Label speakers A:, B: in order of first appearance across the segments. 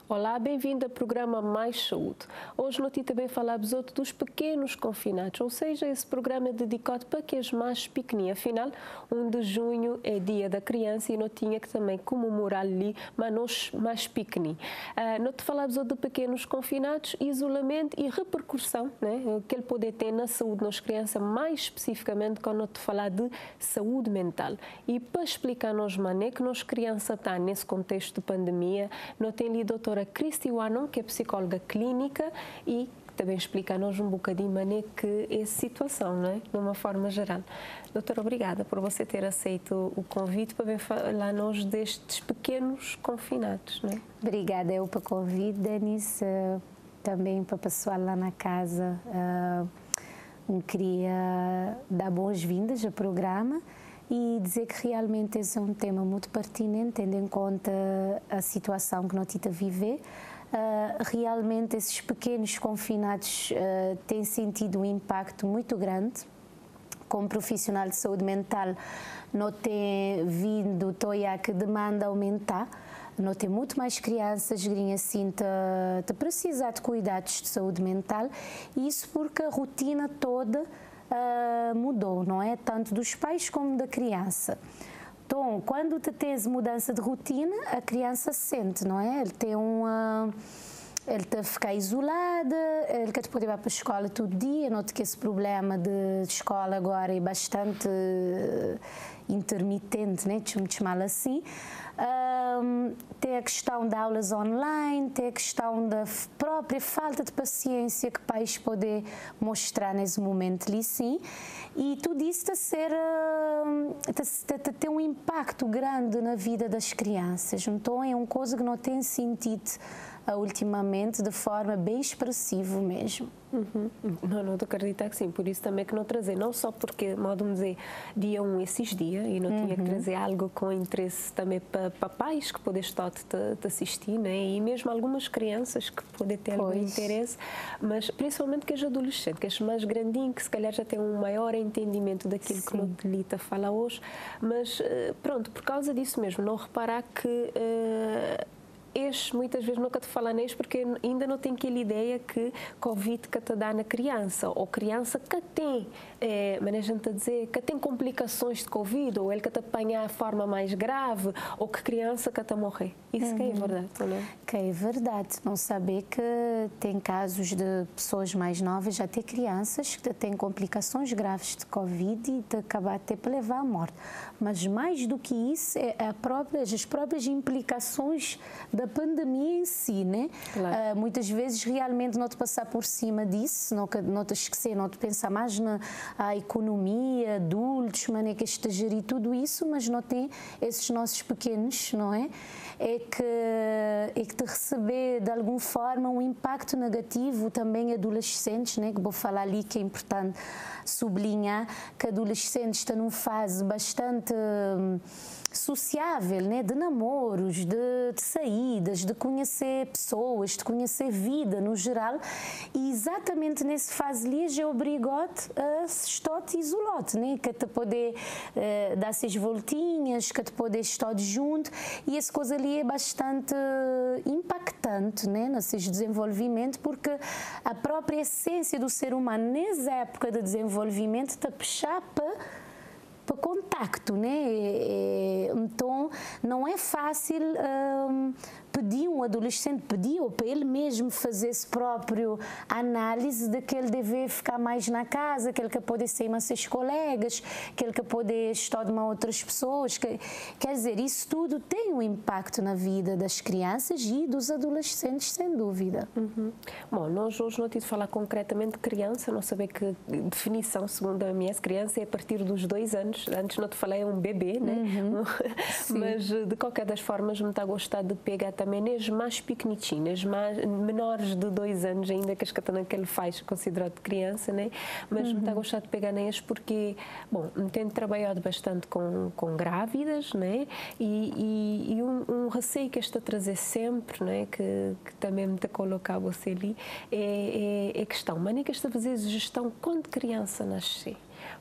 A: Olá, bem-vindo ao programa Mais Saúde. Hoje nós também falamos dos pequenos confinados, ou seja, esse programa é dedicado para aqueles mais pequeninos. Afinal, 1 de junho é dia da criança e nós tinha que também comemorar ali, mas nós mais pequeninos. Nós falamos de pequenos confinados, isolamento e repercussão, né, que ele pode ter na saúde das crianças, mais especificamente quando nós falar de saúde mental. E para explicar-nos mané que nós crianças estão nesse contexto de pandemia, nós temos ali a doutora Cristi Wanon, que é psicóloga clínica e também explica-nos um bocadinho mané que é a situação, não é? De uma forma geral. Doutora, obrigada por você ter aceito o convite para falar-nos destes pequenos confinados, não é?
B: Obrigada eu pelo convite, Denise, também para o pessoal lá na casa. Queria dar boas-vindas ao programa e dizer que realmente esse é um tema muito pertinente, tendo em conta a situação que nós estamos a viver. Realmente esses pequenos confinados têm sentido um impacto muito grande. Como profissional de saúde mental, nós temos vindo a que demanda aumentar. Nós temos muito mais crianças que assim te precisar de cuidados de saúde mental, e isso porque a rotina toda mudou, não é? Tanto dos pais como da criança. Então, quando tu tens mudança de rotina, a criança sente, não é? Ele está a ficar isolada, ele quer poder ir para a escola todo dia, noto que esse problema de escola agora é bastante intermitente, né? Chamar assim. Tem a questão de aulas online, tem a questão da própria falta de paciência que pais podem mostrar nesse momento ali, sim. E tudo isso está a ter um impacto grande na vida das crianças. Então é uma coisa que não tem sentido ultimamente de forma bem expressiva mesmo.
A: Não te acredito que sim, por isso também que não trazer, não só porque, modo de dizer, dia 1 esses dias, e não tinha que trazer algo com interesse também para pais que podem estar a assistir, né? E mesmo algumas crianças que podem ter algum interesse, mas principalmente que os adolescentes, que os mais grandinhos, que se calhar já têm um maior entendimento daquilo que não te lhe fala hoje, mas pronto, por causa disso mesmo, não reparar que muitas vezes nunca te falam nisso porque ainda não tem aquela ideia que Covid que te dá na criança, ou criança que tem, mas a gente está a dizer que tem complicações de Covid, ou ele que te apanha a forma mais grave, ou que criança que te morrer. Isso que é verdade, não é?
B: Que é verdade. Não saber que tem casos de pessoas mais novas, já ter crianças que têm complicações graves de Covid e de acabar até para levar à morte. Mas mais do que isso, é as próprias implicações da pandemia em si, né? Claro. Muitas vezes realmente não te passar por cima disso, não te esquecer, não te pensar mais na economia, adultos, maneira de gerir tudo isso, mas não tem esses nossos pequenos, não é? É que te receber de alguma forma um impacto negativo também adolescentes, né? Que vou falar ali que é importante sublinhar que adolescentes estão numa fase bastante sociável, né? De namoros, de saídas, de conhecer pessoas, de conhecer vida no geral, e exatamente nesse fase ali já obrigou-te a estar isolado, né? Que te poder dar essas voltinhas, que te poder estar junto, e essa coisa ali é bastante impactante, né? Nesse desenvolvimento, porque a própria essência do ser humano nessa época de desenvolvimento te puxar para contacto, né? Então não é fácil pedir um adolescente ou para ele mesmo fazer esse próprio análise de que ele deve ficar mais na casa, que ele pode sair com seus colegas, que ele pode estar com outras pessoas. Quer dizer, isso tudo tem um impacto na vida das crianças e dos adolescentes, sem dúvida.
A: Bom, nós hoje não tive de falar concretamente de criança, não saber que definição, segundo a MS, criança é a partir dos 2 anos. Antes não te falei, é um bebê, né? Mas de qualquer das formas me está a gostar de pegar também nas mais pequenitinhas, menores de 2 anos ainda, que as que estão naquele faixa considerado criança, né? Mas me está a gostar de pegar nelas porque, bom, me tenho trabalhado bastante com grávidas, né? E um receio que está a trazer sempre, né? Que também me está a colocar você ali, é a questão, mas nem que está a fazer gestão quando criança nascer.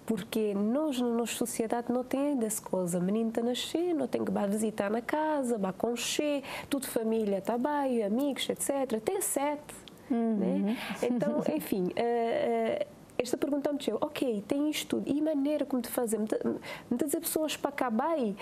A: porque nós, na nossa sociedade, não tem dessa coisa. O menino está a nascer, não tem que ir visitar na casa, vai concher, toda família está bem, amigos, etc. Até 7. Né? Então, enfim, esta pergunta me disse, ok, tem isto tudo, e maneira como te fazer? Muitas pessoas para cá bem,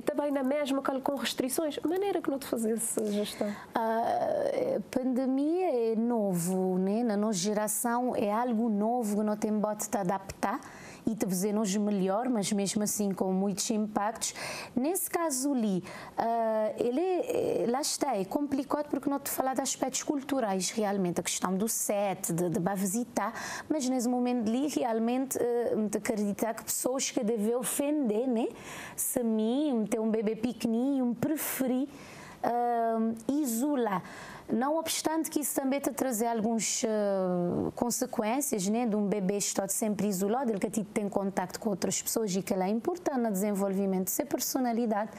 A: também na mesma, com restrições, maneira que não te fazer essa gestão?
B: A pandemia é novo, né? Na nossa geração é algo novo que não tem bote de adaptar e te fazer-nos melhor, mas mesmo assim com muitos impactos. Nesse caso ali, lá está, é complicado porque não te falar de aspectos culturais realmente, a questão do set, de visitar, mas nesse momento ali realmente me acreditar que pessoas que devem ofender, né? Se a mim, ter um bebê pequenininho, preferi isolar. Não obstante que isso também te trazer algumas consequências, né, de um bebê estar sempre isolado, ele que tem contacto com outras pessoas e que ele é importante no desenvolvimento de sua personalidade.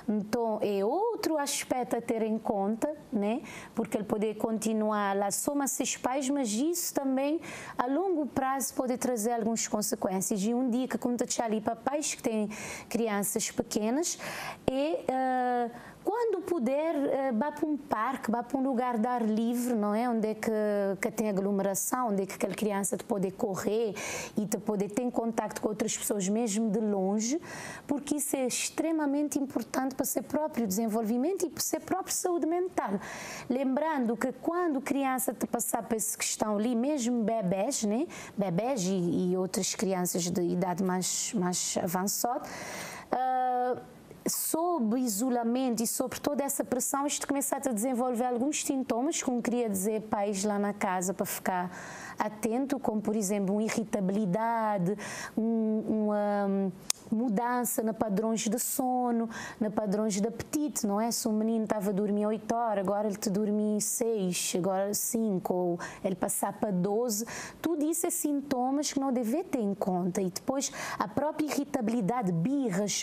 B: Então, é outro aspecto a ter em conta, né, porque ele pode continuar lá soma seus pais, mas isso também, a longo prazo, pode trazer algumas consequências. E um dia que conta ali para pais que têm crianças pequenas, quando puder, vá para um parque, vá para um lugar de ar livre, não é? Onde é que tem aglomeração, onde é que aquela criança te pode correr e te pode ter contato com outras pessoas, mesmo de longe, porque isso é extremamente importante para o seu próprio desenvolvimento e para a sua própria saúde mental. Lembrando que quando a criança te passar por essa questão ali, mesmo bebés, né? Bebés e outras crianças de idade mais avançada, sob isolamento e sobre toda essa pressão, isto começa a desenvolver alguns sintomas, como queria dizer, pais lá na casa para ficar atento, como por exemplo, uma irritabilidade, uma mudança na padrões de sono, na padrões de apetite, não é? Se um menino estava a dormir 8 horas, agora ele te dormir 6, agora 5, ou ele passar para 12, tudo isso é sintomas que não deve ter em conta. E depois a própria irritabilidade, birras,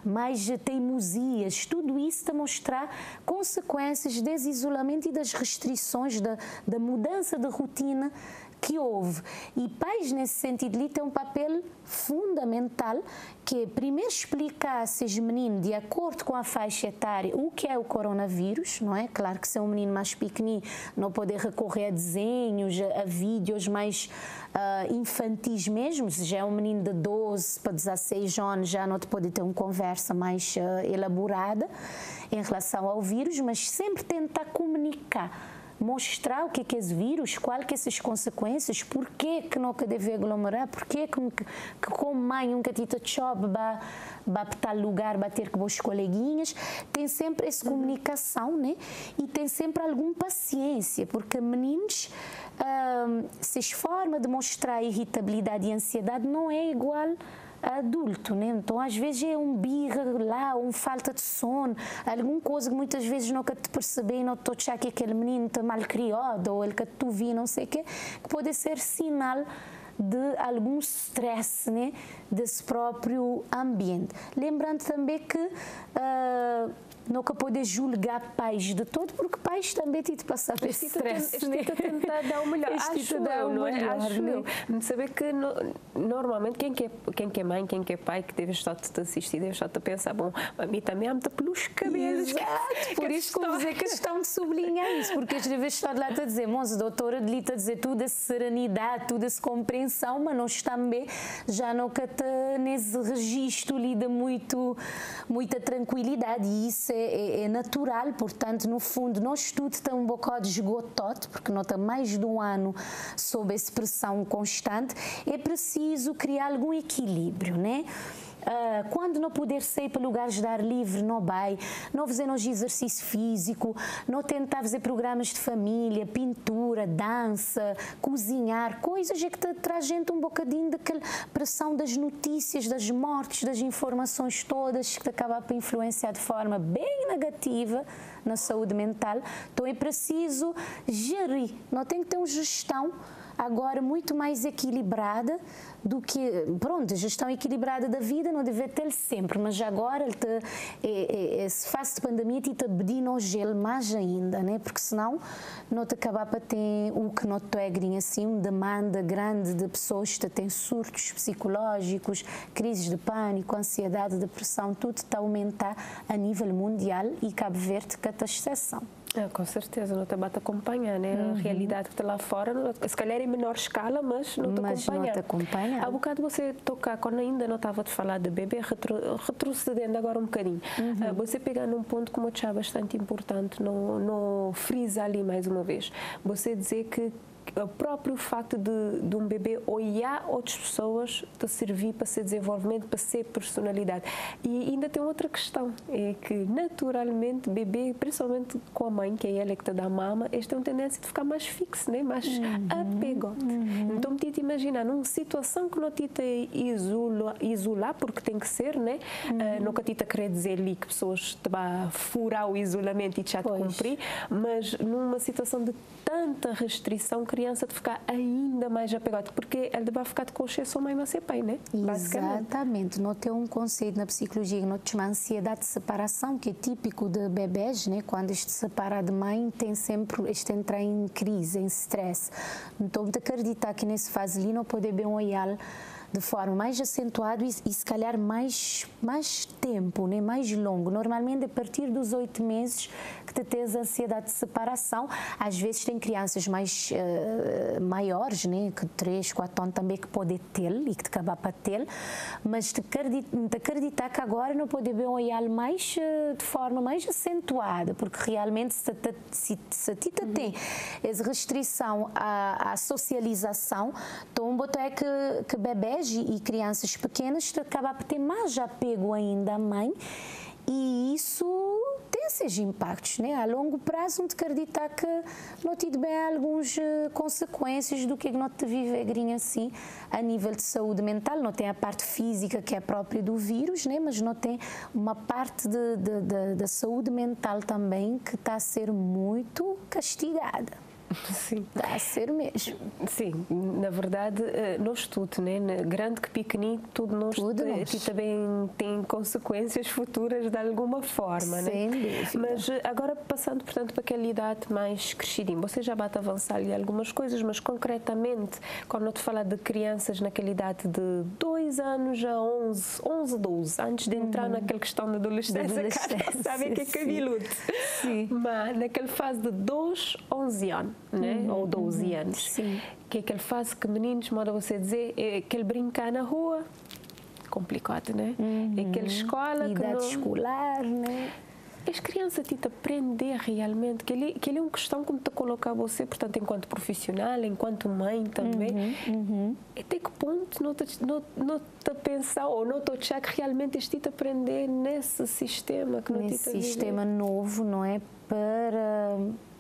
B: mais teimosias, tudo isso está a mostrar consequências desse isolamento e das restrições da mudança de rotina que houve. E pais, nesse sentido, ali têm um papel fundamental, que é primeiro explicar a esses meninos, de acordo com a faixa etária, o que é o coronavírus, não é? Claro que se é um menino mais pequenino, não poder recorrer a desenhos, a vídeos mais infantis mesmo. Se já é um menino de 12 para 16 anos, já não te pode ter uma conversa mais elaborada em relação ao vírus, mas sempre tentar comunicar, mostrar o que é esse vírus, quais que essas consequências, porquê que não deve aglomerar, porquê que com mãe um catita chove vai para tal lugar, bater com os coleguinhas. Tem sempre essa comunicação, né? E tem sempre alguma paciência, porque meninos, se forma de mostrar irritabilidade e ansiedade não é igual adulto, né? Então às vezes é um birra lá, uma falta de sono, alguma coisa que muitas vezes não te perceber, não te achar que aquele menino está mal criado, ou ele que tu vi, não sei o quê, que pode ser sinal de algum stress, né, desse próprio ambiente. Lembrando também que nunca poder julgar pais de todo, porque pais também têm de passar por esse stress.
A: Estou a tentar dar o melhor. Acho eu, não é? Acho eu. De saber que normalmente quem que é mãe, quem que é pai, que deve estar a assistir, deve estar a pensar, bom, a mim também há muita pelos cabelos.
B: Exato, por isso que eu dizer questão de sublinhar isso, porque às vezes está lá a dizer, moça, doutora, de a dizer tudo essa serenidade, tudo essa compreensão, mas nós também já não nesse registro lida muita tranquilidade, e isso é natural. Portanto, no fundo, nós tudo estamos um bocado esgotado, porque nós estamos mais de um ano sob essa pressão constante. É preciso criar algum equilíbrio, né? Quando não puder sair para lugares de ar livre, não vai, não fazer exercício físico, não tentar fazer programas de família, pintura, dança, cozinhar, coisas que te traz gente um bocadinho daquela pressão das notícias, das mortes, das informações todas, que te acaba por influenciar de forma bem negativa na saúde mental. Então é preciso gerir, não tem que ter uma gestão agora muito mais equilibrada do que, pronto, a gestão equilibrada da vida não deve ter sempre, mas agora se faz de pandemia te pedir no gelo mais ainda, né? Porque senão não te acabar para ter o que não te é assim, uma demanda grande de pessoas que têm surtos psicológicos, crises de pânico, ansiedade, depressão, tudo está a aumentar a nível mundial e Cabo Verde que é exceção.
A: Com certeza, não te bate acompanhar, né? A realidade que está lá fora, se calhar em menor escala, mas não te acompanha. Há bocado você tocar, quando ainda não estava a te falar de bebê, retrocedendo agora um bocadinho. Você pegar num ponto que eu achava bastante importante, não frisa ali mais uma vez. Você dizer que o próprio facto de um bebê olhar outras pessoas te servir para ser desenvolvimento, para ser personalidade. E ainda tem outra questão, é que naturalmente bebê, principalmente com a mãe, que é ela que te dá mama, eles têm uma tendência de ficar mais fixo, né? Mais apegote. Então, me te imaginar, numa situação que não te isolar, porque tem que ser, né? Nunca te querer dizer ali que pessoas te vão furar o isolamento e te já te cumprir, mas numa situação de tanta restrição, criança de ficar ainda mais apegada, porque ela vai ficar de consciência ou mãe vai ser pai, né?
B: Exatamente. Não tem um conceito na psicologia que não chama ansiedade de separação, que é típico de bebês, né? Quando este se separa de mãe, tem sempre este entrar em crise, em stress. Então, de acreditar que nesse fase ali não pode bem olhar de forma mais acentuada e se calhar mais tempo, né? Mais longo. Normalmente, a partir dos 8 meses que te tens ansiedade de separação. Às vezes tem crianças mais maiores, né? Que 3, 4 anos também que podem ter e que te acabar para ter, mas de acreditar que agora não pode bem olhar mais de forma mais acentuada, porque realmente se a ti tem essa restrição à socialização, então botar é que bebês e crianças pequenas acabam por ter mais apego ainda à mãe e isso tem esses impactos, né? A longo prazo, não te acreditar que não tive bem algumas consequências do que não te vive assim a nível de saúde mental. Não tem a parte física que é própria do vírus, né? Mas não tem uma parte da saúde mental também que está a ser muito castigada.
A: Sim.
B: Está a ser mesmo.
A: Sim, na verdade, nós tudo, né? Grande que pequenino, tudo nós também tem consequências futuras de alguma forma, né?
B: Sem dúvida.
A: Mas agora, passando, portanto, para aquela idade mais crescidinha, você já bate avançar ali algumas coisas, mas concretamente, quando eu te falar de crianças naquela idade de 2 anos a 11, 12, antes de entrar naquela questão da adolescência, sabe que é cabeludo. Sim. Mas naquela fase de 2 a 11 anos. Né? Ou 12 anos.
B: Sim.
A: Que é aquele fase que meninos, moda você dizer, é aquele brincar na rua, complicado, né? É aquela escola
B: idade escolar, né?
A: As crianças te aprender realmente, que ele é uma questão como te colocar você, portanto, enquanto profissional, enquanto mãe também. Até que ponto não te pensar ou não te achar que realmente este te aprender nesse sistema que não te
B: sistema novo, não é?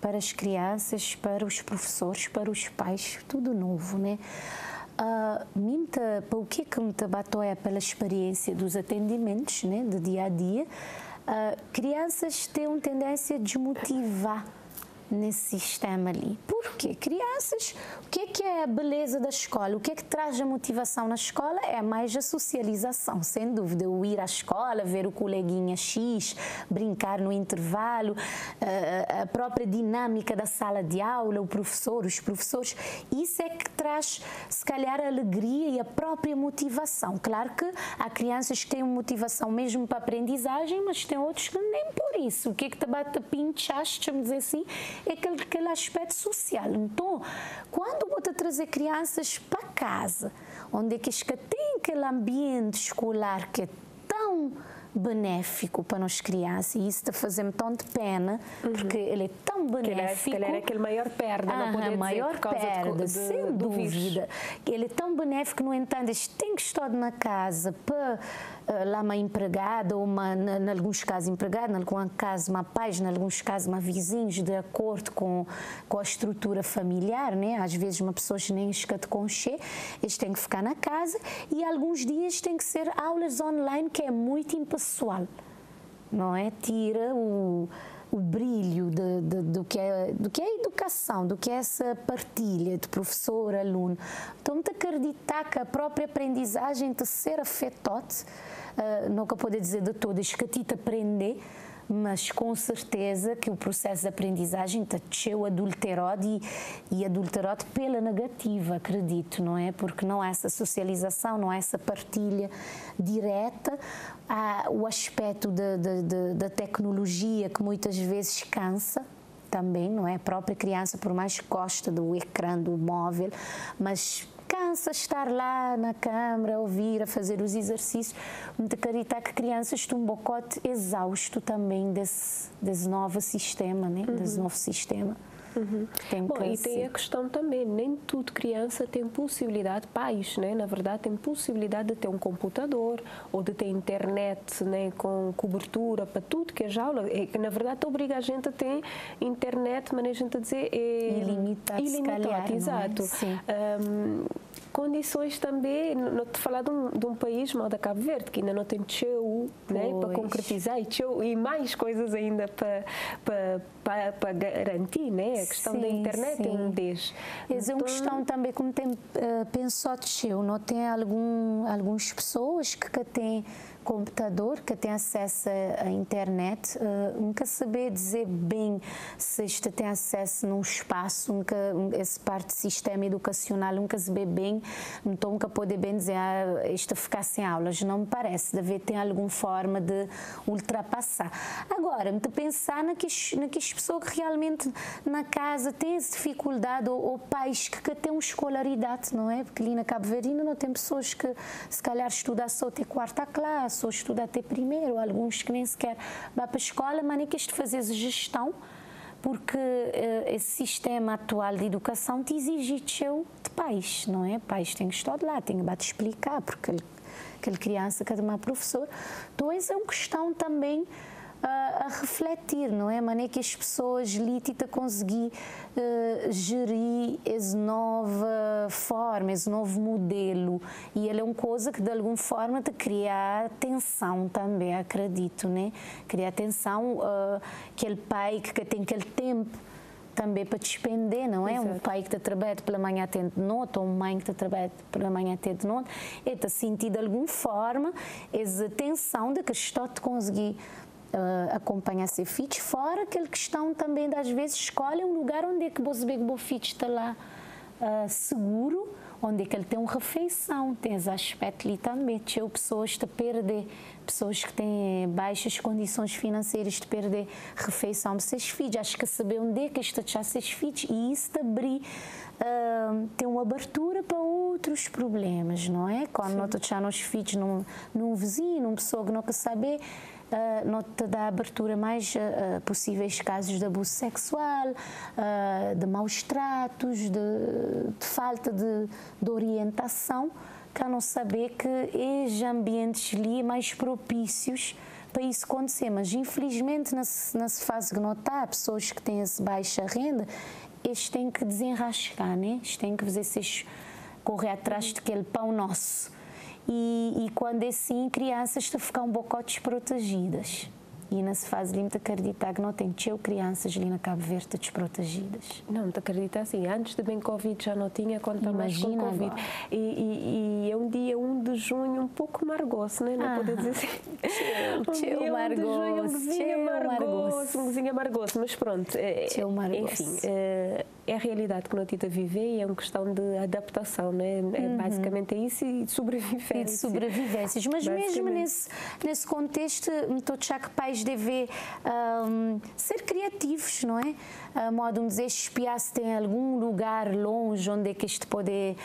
B: Para as crianças, para os professores, para os pais, tudo novo, né? Para o que me bateu é pela experiência dos atendimentos, né, de dia a dia. Crianças têm uma tendência a desmotivar nesse sistema ali. Por quê? Crianças, o que é a beleza da escola? O que é que traz a motivação na escola? É mais a socialização, sem dúvida. O ir à escola, ver o coleguinha X, brincar no intervalo, a própria dinâmica da sala de aula, o professor, os professores. Isso é que traz, se calhar, a alegria e a própria motivação. Claro que há crianças que têm uma motivação mesmo para a aprendizagem, mas tem outros que nem por isso. O que é que te bate a pinchaste, vamos dizer assim, é aquele aspecto social. Então, quando vou trazer crianças para casa, onde é que tem aquele ambiente escolar que é tão benéfico para nós crianças, e isso está fazendo tão de pena, porque ele é tão benéfico.
A: Ele é aquele maior perda, não poder
B: maior
A: dizer, por causa
B: perda, sem dúvida. Ele é tão benéfico, no entanto, eles têm que estar na casa para lá uma empregada, ou em alguns casos empregada, em alguns casos uma pais, em alguns casos uma vizinhos, de acordo com a estrutura familiar, né? Às vezes uma pessoa nem esca de conchê, eles têm que ficar na casa e alguns dias tem que ser aulas online, que é muito impessoal, não é? Tira o brilho do que é a educação, do que é essa partilha de professor, aluno. Então, te acreditar que a própria aprendizagem te ser afetada, nunca pode dizer de todas que a ti te aprender, mas com certeza que o processo de aprendizagem está cheio adulterado e adulterado pela negativa, acredito, não é? Porque não há essa socialização, não há essa partilha direta, há o aspecto da tecnologia que muitas vezes cansa também, não é? A própria criança, por mais que goste do ecrã, do móvel, mas cansa estar lá na câmara, a ouvir, a fazer os exercícios. Muito acreditar que crianças estão um bocote exausto também desse novo sistema, né? Desse novo sistema.
A: Bom, e tem a questão também, nem tudo criança tem possibilidade, pais, né, na verdade, tem possibilidade de ter um computador ou de ter internet, né, com cobertura para tudo que é aula. É que, na verdade, obriga a gente a ter internet, mas a gente a dizer
B: ilimitado, calhar,
A: exato. Condições também, não te falar de um país mal da Cabo Verde, que ainda não tem tchau, né, para concretizar e mais coisas ainda para garantir, né? A questão da internet é um deles.
B: É uma questão também, como tem pensou tchau, não tem algumas pessoas que têm computador, que tem acesso à internet, nunca saber dizer bem se isto tem acesso num espaço, nunca, essa parte do sistema educacional, nunca saber bem, então nunca poder bem dizer isto ficar sem aulas, não me parece, deve ter alguma forma de ultrapassar. Agora, me pensar naquelas pessoas que realmente na casa têm essa dificuldade, ou pais que têm uma escolaridade, não é? Porque ali na Cabo Verde não tem pessoas que se calhar estudam só até quarta classe, ou estudar até primeiro, alguns que nem sequer vão para a escola, mas nem queres fazer essa gestão, porque esse sistema atual de educação te exige de pais, não é? Pais têm que estar lá, têm que te explicar, porque aquela criança que é uma professora. Então, essa é uma questão também a refletir, não é? Maneira que as pessoas ali conseguir gerir essa nova forma, esse novo modelo. E ele é uma coisa que, de alguma forma, te cria tensão também, acredito, né? Cria tensão, aquele pai que tem aquele tempo também para despender, não é? Exato. Um pai que está trabalhando pela manhã até de noite, ou uma mãe que está trabalhando pela manhã até de noite, ele está sentindo de alguma forma essa tensão de que estou a conseguir acompanhar seu filho, fora aquela questão também das vezes escolhe um lugar onde é que você vê que o seu filho está lá seguro, onde é que ele tem uma refeição, tem esse aspecto ali também, tinha pessoas a perder, pessoas que têm baixas condições financeiras de perder refeição para seus filhos, acho que saber onde é que está já seus filhos, e isso te abrir tem uma abertura para outros problemas, não é? Quando nós deixamos os filhos num vizinho, numa pessoa que não quer saber, não te dá abertura mais a possíveis casos de abuso sexual, de maus tratos, de falta de orientação, que a não saber que esses ambientes ali mais propícios para isso acontecer. Mas, infelizmente, nessa fase que não está, pessoas que têm essa baixa renda, eles têm que desenrascar, né? Eles têm que fazer correr atrás daquele pão nosso. E quando é assim, crianças estão a ficar um pouco desprotegidas. E nessa fase de acreditar que não tem crianças ali na Cabo Verde desprotegidas.
A: Não, te acreditar assim, antes de bem Covid já não tinha, quando está mais com Covid. E é um dia 1 de junho um pouco margoso, né? Não poder dizer assim.
B: Tchau margoso,
A: um vizinho amargoso, mas pronto. Enfim, é a realidade que nós temos a viver e é uma questão de adaptação, né? Basicamente é isso e de sobrevivência.
B: E de sobrevivências. Mas mesmo nesse contexto, estou a achar que pais devem ser criativos, não é? Modo de dizer, espiar se tem algum lugar longe onde é que este pode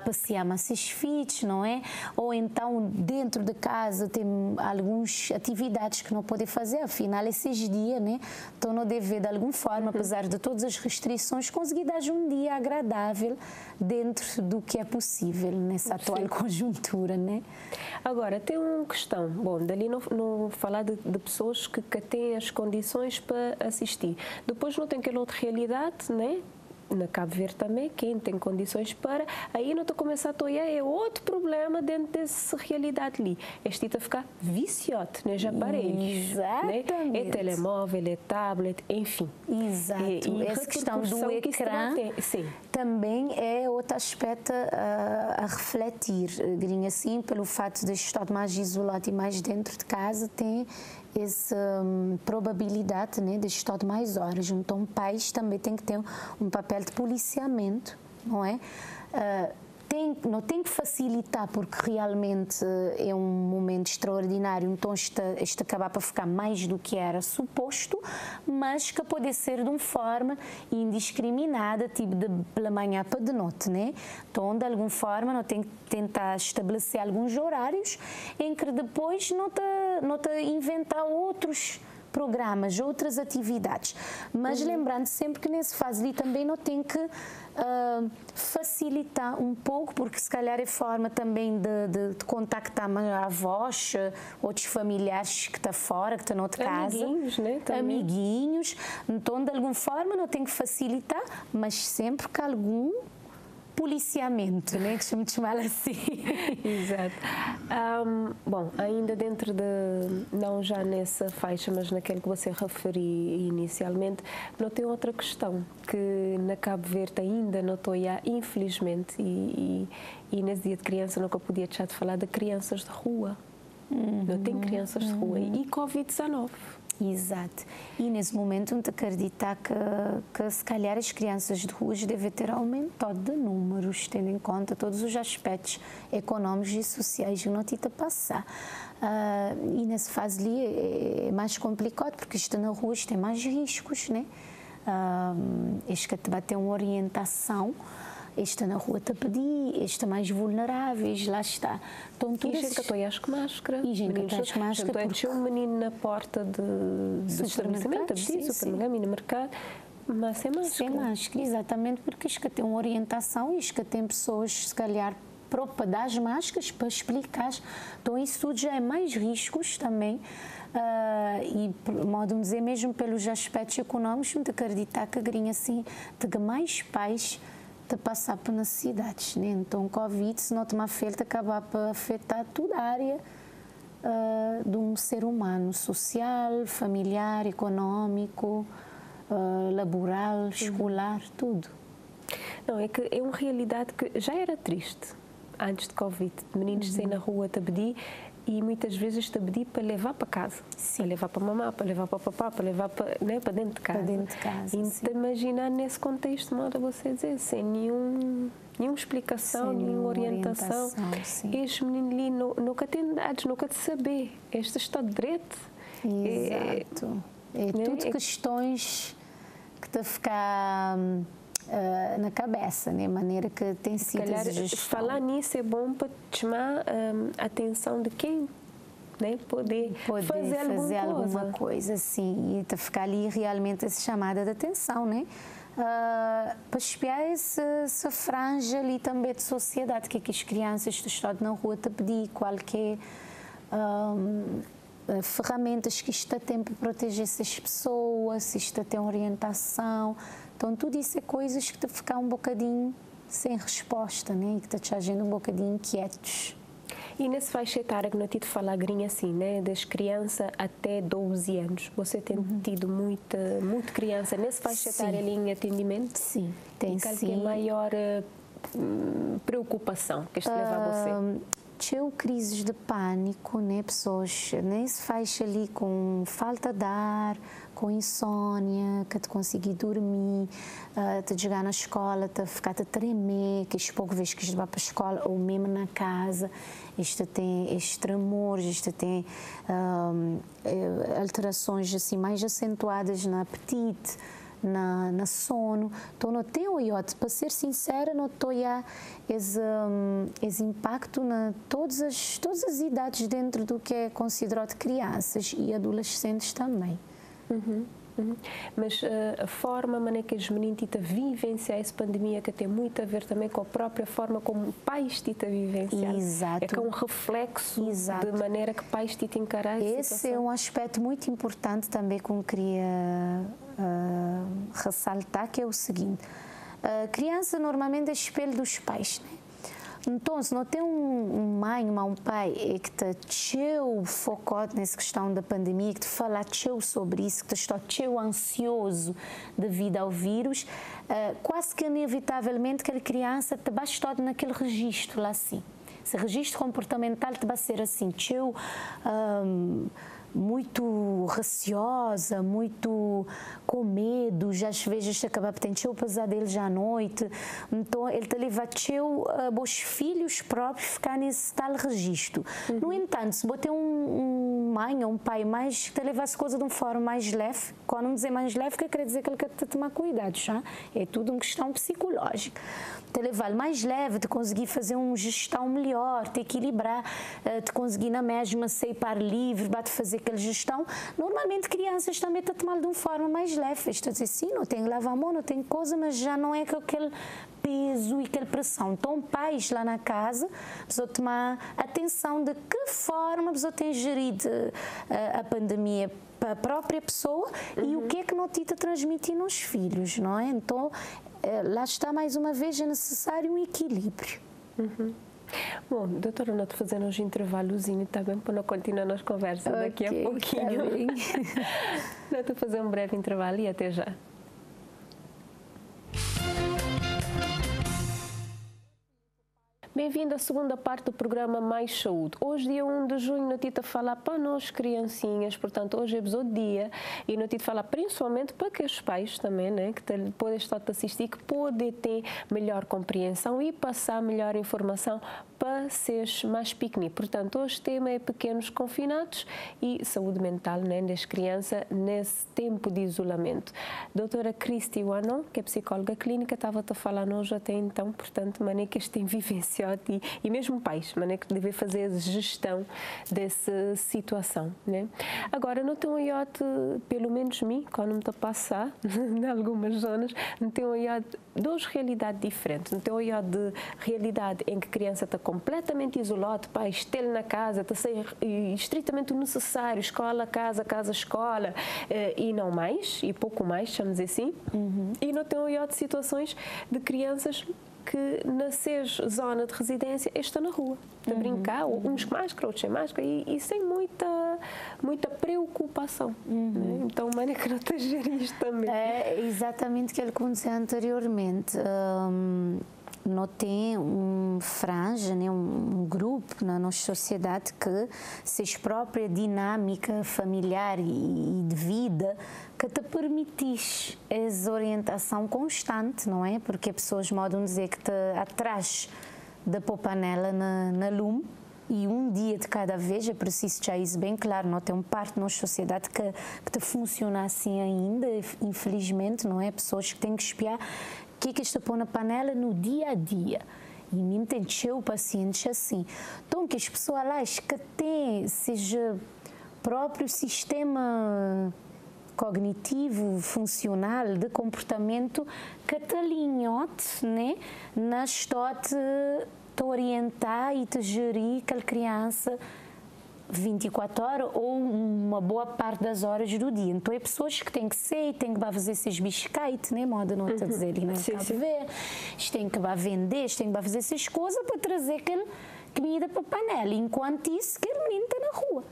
B: passear mas seus filhos, não é? Ou então dentro de casa tem algumas atividades que não pode fazer, afinal esses dias, né? Então não deve de alguma forma, apesar de todas as restrições, conseguir dar um dia agradável dentro do que é possível nessa atual conjuntura, né?
A: Agora, tem uma questão, bom, dali não falar de pessoas que têm as condições para assistir. Depois não tem aquela outra realidade, né? na Cabo Verde também, quem tem condições para, aí não estou começando a olhar, é outro problema dentro dessa realidade ali. Este está a ficar viciote nos aparelhos.
B: Exatamente.
A: Né? É telemóvel, é tablet, enfim.
B: Exato. E essa questão do ecrã também é outro aspecto a refletir, Grinha, assim, pelo fato de estar mais isolado e mais dentro de casa, tem essa probabilidade, né, de estar mais horas. Então, pais também têm que ter um papel de policiamento, não é? Não tem que facilitar, porque realmente é um momento extraordinário, então este acaba para ficar mais do que era suposto, mas que pode ser de uma forma indiscriminada, tipo pela manhã para de noite, né? Então, de alguma forma, não tem que tentar estabelecer alguns horários em que depois não te inventar outros programas, outras atividades. Mas lembrando sempre que nesse fase ali também não tem que facilitar um pouco, porque se calhar é forma também de contactar avós, outros familiares que estão fora, que estão noutra casa.
A: Amiguinhos, né? Também.
B: Amiguinhos. Então, de alguma forma, não tem que facilitar, mas sempre que algum policiamento, né? Deixa-me chamar assim.
A: Exato. Bom, ainda dentro de, não já nessa faixa, mas naquele que você referiu inicialmente, não tem outra questão que na Cabo Verde ainda não estou a, infelizmente, e nesse dia de criança nunca podia deixar de falar de crianças de rua. Não tem crianças de rua e Covid-19.
B: Exato. E nesse momento, não te acreditar que se calhar as crianças de ruas devem ter aumentado de números, tendo em conta todos os aspectos económicos e sociais que não te passar. E nessa fase ali é mais complicado, porque isto na rua tem mais riscos, né? Este que vai ter uma orientação. Este na rua te pedir, este mais vulneráveis, lá está.
A: Então, tudo e gente que apoia com máscara.
B: E gente que apoia com máscara.
A: Tinha um menino na porta do estabelecimento, supermercado, mini-mercado, mas sem máscara.
B: Sem máscara, exatamente, porque isto que tem uma orientação, isto que tem pessoas, se calhar, para dar as máscaras, para explicar. Então, isso tudo já é mais riscos também. E, modo de dizer, mesmo pelos aspectos económicos, não te acreditar que a Grinha, assim, de mais pais de passar por necessidades, né? Então, o Covid, se não tomar feita, acaba por afetar toda a área de um ser humano, social, familiar, económico, laboral, escolar, tudo.
A: Não, é que é uma realidade que já era triste antes de Covid. Meninos saem na rua a pedir e muitas vezes te pedir para levar para casa. Sim. Para levar para a mamãe, para levar para o papá, para levar para, né, para dentro de casa.
B: Para dentro de casa,
A: e te imaginar nesse contexto, modo a você dizer, sem nenhuma explicação, sem nenhuma orientação. Este menino ali nunca tem dados, nunca te saber. Este está direito.
B: Exato. É tudo questões que te ficar na cabeça, né? Maneira que tem sido
A: falar nisso é bom para chamar a atenção de quem, né? Poder fazer alguma coisa,
B: sim, e te ficar ali realmente essa chamada de atenção, né? Para espiar essa franja ali também de sociedade, que as crianças estão na rua te pedir qualquer ferramentas que isto tem para proteger essas pessoas, se isto tem orientação. Então, tudo isso é coisas que te ficam um bocadinho sem resposta, né? E que te agindo um bocadinho inquietos.
A: E nesse faixa etária que não tive de falar, Grinha, assim, né? Das crianças até 12 anos. Você tem tido muita criança nesse faixa etária ali em atendimento?
B: Sim, tem sim.
A: Qual é a maior preocupação que isto leva a você?
B: Tinha crises de pânico, né? Pessoas nesse faixa ali com falta de ar, com insônia, que te conseguir dormir, te chegar na escola, te ficar a tremer, que isto pouco vezes que isto vai para a escola ou mesmo na casa, isto tem estes tremores, isto tem alterações assim mais acentuadas no apetite, na sono. Então, não tenho para ser sincera, não estou esse impacto na todas as idades dentro do que é considerado crianças e adolescentes também.
A: Mas a forma maneira que os meninos vivenciam essa pandemia que tem muito a ver também com a própria forma como pais te vivenciam.
B: Exato.
A: É que é um reflexo de maneira que pais te encaram.
B: Esse é um aspecto muito importante também que eu queria ressaltar, que é o seguinte: A criança normalmente é espelho dos pais, né? Então, se não tem uma mãe, um pai que está cheio focado nessa questão da pandemia, que te fala cheio sobre isso, que está cheio ansioso devido ao vírus, quase que inevitavelmente aquela criança te baixa todo naquele registro lá assim. Esse registro comportamental te vai ser assim, cheio... muito receosa, muito com medo, já às vezes acaba por ter pesadelos à noite, então ele te leva os filhos próprios ficar nesse tal registro. No entanto, se botar mãe ou um pai mais te levar as coisas de uma forma mais leve, quando não dizer mais leve, quer dizer que ele quer te tomar cuidado, já? É tudo uma questão psicológica. Te levar mais leve, te conseguir fazer uma gestão melhor, te equilibrar, te conseguir na mesma sair para livre, te fazer aquela gestão. Normalmente crianças também estão a tomar de uma forma mais leve. Estou a dizer, sim, não tem que lavar a mão, não tem coisa, mas já não é com aquele peso e aquela pressão. Então, pais lá na casa, precisam tomar atenção de que forma precisam ter gerido a pandemia para a própria pessoa e o que é que não te transmitir nos filhos, não é? Então, lá está, mais uma vez, é necessário um equilíbrio.
A: Bom, doutora, nós fazemos um intervalozinho também para não continuar as conversas daqui a pouquinho. Nós vamos fazer um breve intervalo e até já. Bem-vindo à segunda parte do programa Mais Saúde. Hoje, dia 1 de junho, nós temos falar para nós, criancinhas, portanto, hoje é o dia e nós temos falar principalmente para que os pais também, né, que podem estar a assistir, que podem ter melhor compreensão e passar melhor informação para seres mais pequeninos. Portanto, hoje o tema é pequenos confinados e saúde mental, né, das crianças nesse tempo de isolamento. Doutora Cristi Wanon, que é psicóloga clínica, estava a falar hoje até então, portanto, maneira que tem vivência e mesmo pais, maneira que deve fazer a gestão dessa situação, né? Agora, não tenho olhado, pelo menos mim, quando me está a passar, em algumas zonas, não tenho olhado duas realidades diferentes. Não tenho olhado de realidade em que a criança está completamente isolada, pais estão na casa, está a ser estritamente o necessário, escola, casa, casa, escola, e não mais, e pouco mais, chamamos assim. E não tenho olhado de situações de crianças que na zona de residência estão na rua, a brincar, uns com máscara, outros sem máscara, e sem muita preocupação. Né? Então, a maneira que não te gerir isto também.
B: É exatamente o que ele aconteceu anteriormente. Não tem franja, né, um grupo na nossa sociedade que se própria dinâmica familiar e de vida que te permitisse essa orientação constante, não é? Porque pessoas podem dizer que te atrás da panela na lume e um dia de cada vez, é preciso já isso bem claro, não tem parte da nossa sociedade que te funciona assim ainda, infelizmente, não é? Pessoas que têm que espiar o que está pôr na panela no dia a dia. E me entendeu o paciente assim. Então, que as pessoas lá que têm, seja próprio sistema cognitivo, funcional, de comportamento, que te alinhote, né, na história te orientar e te gerir aquela criança 24 horas ou uma boa parte das horas do dia. Então, é pessoas que têm que ser, têm que fazer esses biscoitos, né? Moda não está a dizer, não está a ver. Têm que vender, têm que fazer essas coisas para trazer aquela comida para a panela. Enquanto isso, aquele menino está na rua.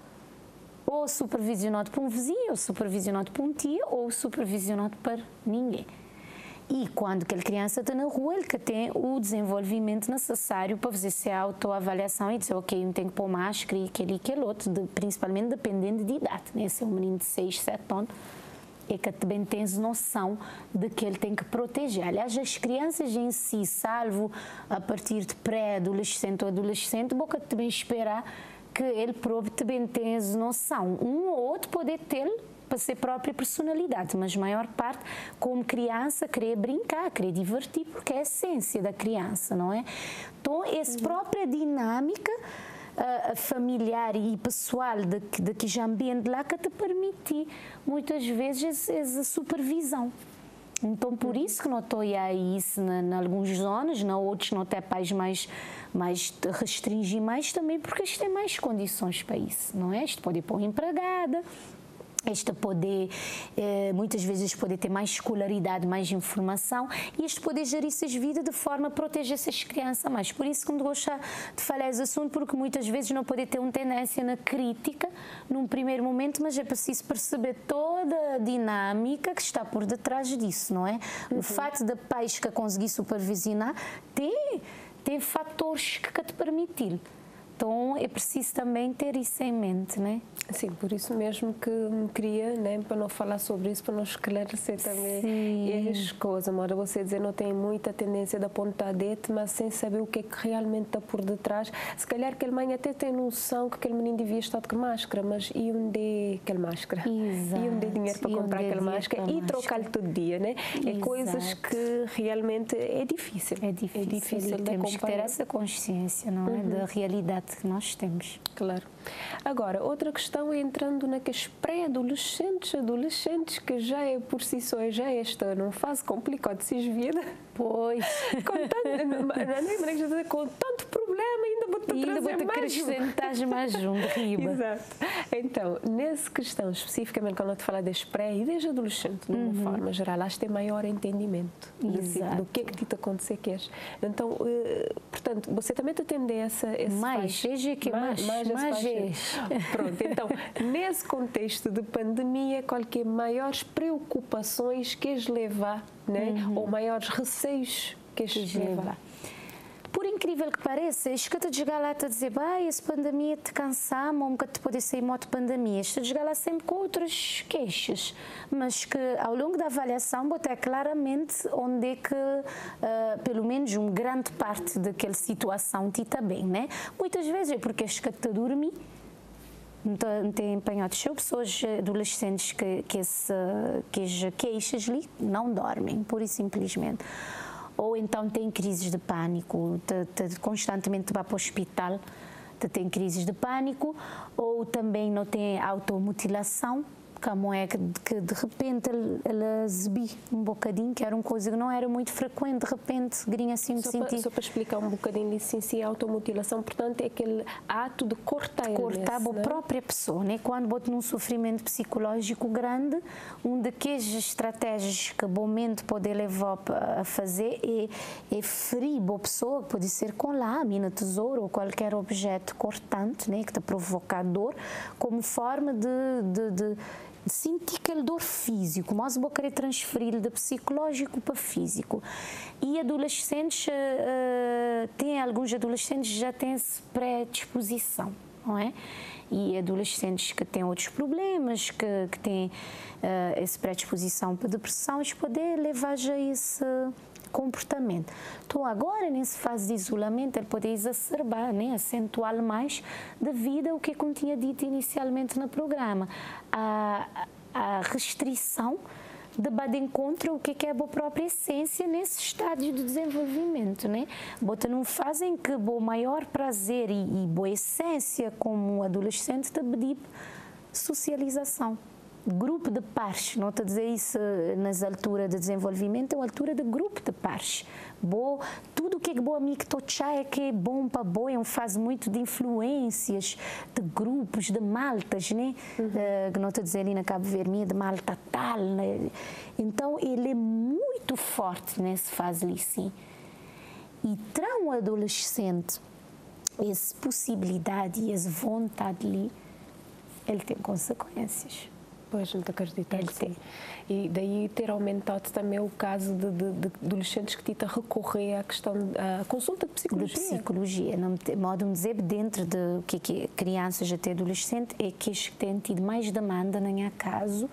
B: Ou supervisionado por um vizinho, ou supervisionado por um tio, ou supervisionado por ninguém. E quando aquela criança está na rua, ele tem o desenvolvimento necessário para fazer essa autoavaliação e dizer, ok, eu tenho que pôr máscara e aquele outro, principalmente dependendo de idade. Né? Se é um menino de 6, 7 anos, é que também tens noção de que ele tem que proteger. Aliás, as crianças em si, salvo a partir de pré-adolescente ou adolescente, boca também esperar que ele próprio também tenha noção. Um ou outro pode ter para ser própria personalidade, mas a maior parte, como criança, querer brincar, querer divertir, porque é a essência da criança, não é? Então, essa própria dinâmica familiar e pessoal daquele ambiente lá que te permite, muitas vezes, essa supervisão. Então, por isso que não estou a isso em algumas zonas, na outros não tem pais mais restringir mais também, porque isto tem mais condições para isso, não é? Isto pode ir para uma empregada, este poder, muitas vezes poder ter mais escolaridade, mais informação, e este poder gerir essas vidas de forma a proteger essas crianças mais. Por isso que me gosto de falar esse assunto, porque muitas vezes não pode ter uma tendência na crítica num primeiro momento, mas é preciso perceber toda a dinâmica que está por detrás disso, não é? O fato de pais que conseguir supervisionar tem fatores que te permitir. Então, é preciso também ter isso em mente, né?
A: Sim, por isso mesmo que me queria, né, para não falar sobre isso, para não esclarecer também as coisas. Mora você dizer não tem muita tendência de apontar dedo, mas sem saber o que é que realmente está por detrás. Se calhar aquele mãe até tem noção que aquele menino devia estar com máscara, mas e onde é aquela máscara?
B: Exato.
A: E onde é dinheiro para comprar aquela máscara e trocar-lhe todo dia, né? É coisas que realmente é difícil.
B: É difícil temos que ter essa consciência, não é? Da realidade que nós temos.
A: Claro. Agora, outra questão é entrando naqueles pré-adolescentes, adolescentes, que já é por si só, já é esta numa fase complicada de se vida.
B: Pois.
A: Com tanto problema, ainda vou-te trazer mais
B: acrescentar mais um de riba.
A: Exato. Então, nessa questão, especificamente, quando eu te falar das pré e das adolescentes, de uma forma geral, acho que tem maior entendimento do que é que te acontecer queres. Então, portanto, você também te atende essa
B: mais, veja que mais
A: Pronto, então, nesse contexto de pandemia, qualquer maiores preocupações que as levar, né? Ou maiores receios que as levar?
B: Por incrível que pareça, isto que te chegar lá a dizer, essa pandemia te cansamos, ou que te pode ser modo pandemia, isto te chegar lá sempre com outras queixas, mas que ao longo da avaliação botar claramente onde é que, pelo menos uma grande parte daquela situação te está bem, né? Muitas vezes é porque és que te dormir, não tem empenhado. São pessoas adolescentes que as queixas ali não dormem, pura e simplesmente. Ou então tem crises de pânico, constantemente vai para o hospital, tem crises de pânico, ou também não tem automutilação, como é que de repente ela exibi um bocadinho, que era uma coisa que não era muito frequente, de repente, grinha assim de sentir.
A: Só para explicar um bocadinho isso, sim, a automutilação, portanto, é aquele ato de cortar
B: a própria pessoa, né? Quando bota num sofrimento psicológico grande, uma daquelas estratégias que momento pode levar a fazer é ferir a pessoa, pode ser com lâmina, tesouro ou qualquer objeto cortante, né? Que te provoca dor, como forma de sentir aquele dor físico, mas vou querer transferir de psicológico para físico. E adolescentes, alguns adolescentes já têm essa predisposição, não é? E adolescentes que têm outros problemas, que têm essa predisposição para depressão, eles podem levar já esse comportamento. Então, agora, nessa fase de isolamento, ele pode exacerbar, né, acentuar mais devido ao que eu tinha dito inicialmente no programa. A restrição de encontro o que é a boa própria essência nesse estágio de desenvolvimento, né? Bota num fase em que o maior prazer e boa essência como adolescente te pedir socialização. Grupo de pares, não estou a dizer isso nas alturas de desenvolvimento, é uma altura de grupo de pares. Tudo o que é bom amigo é que é bom para boa, é uma fase muito de influências, de grupos, de maltas, né? Que não estou a dizer ali na Cabo Vermelho, de malta tal, né? Então, ele é muito forte nessa fase ali, sim. E para um adolescente, essa possibilidade e essa vontade ali, ele tem consequências.
A: Pois, não te acredito. Sim. E daí ter aumentado também o caso de adolescentes que tentam recorrer à questão da consulta de psicologia.
B: De psicologia. De modo de dizer, dentro de o que é crianças até adolescentes, é que eles têm tido mais demanda, nem há caso,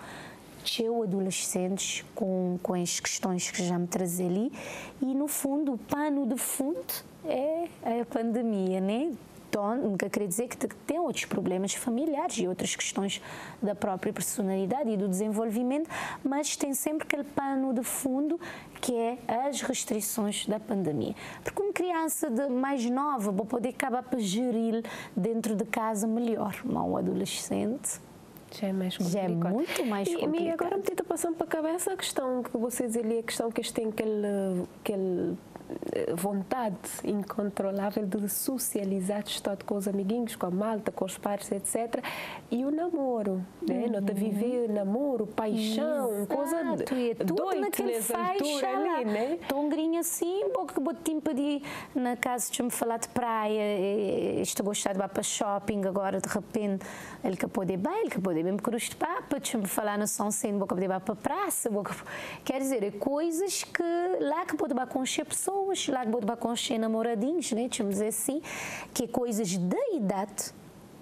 B: de adolescentes com as questões que já me trazem ali. E, no fundo, o pano de fundo é a pandemia, né? Então, nunca quer dizer que tem outros problemas familiares e outras questões da própria personalidade e do desenvolvimento, mas tem sempre aquele pano de fundo que é as restrições da pandemia. Porque uma criança mais nova vai poder acabar por gerir dentro de casa melhor, mas um adolescente
A: já é mais complicado.
B: Já é muito mais complicado.
A: E agora me tenta passando para a cabeça a questão que vocês ali, a questão que eles têm aquele vontade incontrolável de socializar com os amiguinhos, com a malta, com os pares, etc. E o namoro, né? Não te viver namoro, paixão, coisa doida nessa altura ali, né?
B: Tongrinha assim, porque botim pedir na casa de me falar de praia, estou gostado de ir para shopping, agora de repente ele que pode ir bem, ele que pode ir mesmo cruz de papa, deixa-me falar na São Sendo, boca poder ir para a praça, quer dizer, é coisas que lá que pode conhecer pessoas, lá que pode conhecer namoradinhos, né? Deixa-me dizer assim, que é coisas da idade,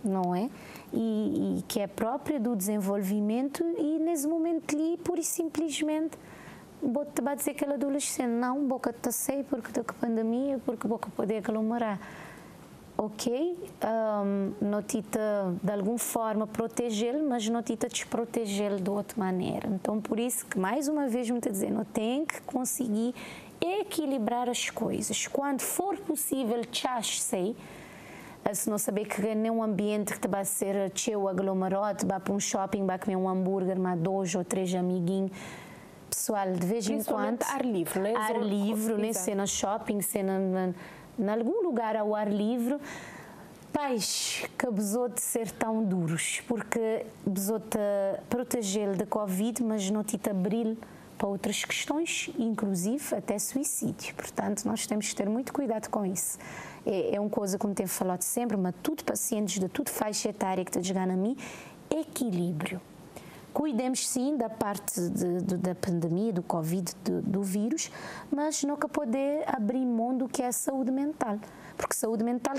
B: não é? E que é própria do desenvolvimento e nesse momento ali, pura e simplesmente, te vai dizer que aquele adolescente, não, boca te sei porque da pandemia, porque boca poder aglomerar. Ok, não tita de alguma forma protegê-lo, mas não tita desprotegê-lo de outra maneira. Então, por isso que, mais uma vez, me está dizendo, não tem que conseguir equilibrar as coisas. Quando for possível, sei, se não saber que nem um ambiente que te vai ser cheio aglomerado, vai para um shopping, vai comer um hambúrguer, mas 2 ou 3 amiguinhos, pessoal, de vez em quando...
A: ar livre, né?
B: Ar livre, né? Se na shopping, se em algum lugar ao ar livre, pais que abusou de ser tão duros, porque abusou de protegê-lo da Covid, mas não te abrir para outras questões, inclusive até suicídio. Portanto, nós temos que ter muito cuidado com isso. É uma coisa, como tenho falado sempre, mas tudo pacientes de tudo faixa etária que está chegando a mim, equilíbrio. Cuidemos sim da parte da pandemia, do Covid, do vírus, mas nunca poder abrir mão do que é a saúde mental. Porque saúde mental